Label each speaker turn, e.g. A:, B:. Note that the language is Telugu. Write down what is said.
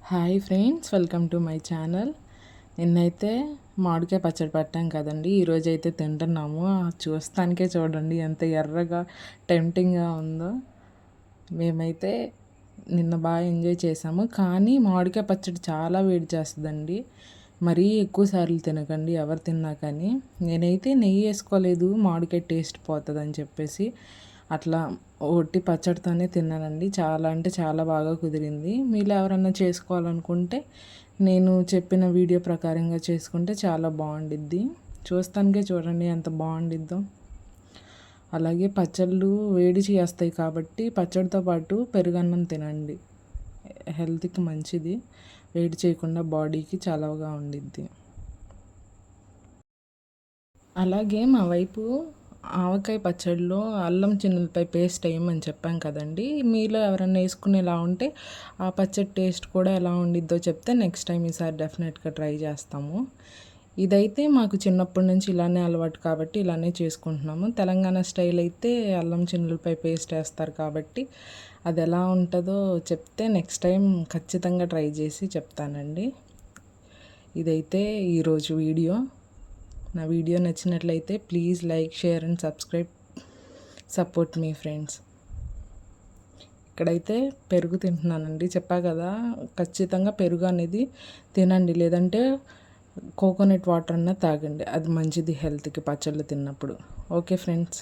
A: Hi friends, welcome to my channel. నిన్నైతే మామిడికాయ పచ్చడి పెట్టాం కదండి. ఈరోజు అయితే తింటున్నాము. చూస్తానికే చూడండి ఎంత ఎర్రగా టెంప్టింగ్గా ఉందో. మేమైతే నిన్న బాగా ఎంజాయ్ చేసాము. కానీ మామిడికాయ పచ్చడి చాలా వేడి చేస్తుందండి. మరీ ఎక్కువ సార్లు తినకండి ఎవరు తిన్నా కానీ. నేనైతే నెయ్యి వేసుకోలేదు, మామిడికాయ టేస్ట్ పోతుందని చెప్పేసి అట్లా ఒట్టి పచ్చడితోనే తిన్నానండి. చాలా అంటే చాలా బాగా కుదిరింది. మీలో ఎవరన్నా చేసుకోవాలనుకుంటే నేను చెప్పిన వీడియో ప్రకారంగా చేసుకుంటే చాలా బాగుండిద్ది. చూస్తానికే చూడండి ఎంత బాగుండిద్దో. అలాగే పచ్చళ్ళు వేడి చేస్తాయి కాబట్టి పచ్చడితో పాటు పెరుగన్నం తినండి, హెల్త్కి మంచిది. వేడి చేయకుండా బాడీకి చలవగా ఉండిద్ది. అలాగే మా వైపు ఆవకాయ పచ్చడిలో అల్లం చిన్నులపై పేస్ట్ వేయమని చెప్పాం కదండి. మీలో ఎవరైనా వేసుకునేలా ఉంటే ఆ పచ్చడి టేస్ట్ కూడా ఎలా ఉండిద్దో చెప్తే నెక్స్ట్ టైం ఈసారి డెఫినెట్గా ట్రై చేస్తాము. ఇదైతే మాకు చిన్నప్పటి నుంచి ఇలానే అలవాటు కాబట్టి ఇలానే చేసుకుంటున్నాము. తెలంగాణ స్టైల్ అయితే అల్లం చిన్నులపై పేస్ట్ వేస్తారు కాబట్టి అది ఎలా ఉంటుందో చెప్తే నెక్స్ట్ టైం ఖచ్చితంగా ట్రై చేసి చెప్తానండి. ఇదైతే ఈరోజు వీడియో. నా వీడియో నచ్చినట్లయితే please like, share and subscribe. Support me friends. ఇక్కడైతే పెరుగు తింటున్నానండి. చెప్పా కదా, ఖచ్చితంగా పెరుగు అనేది తినండి, లేదంటే కోకోనట్ వాటర్ అన్నా తాగండి. అది మంచిది హెల్త్కి పచ్చళ్ళు తిన్నప్పుడు. Okay friends.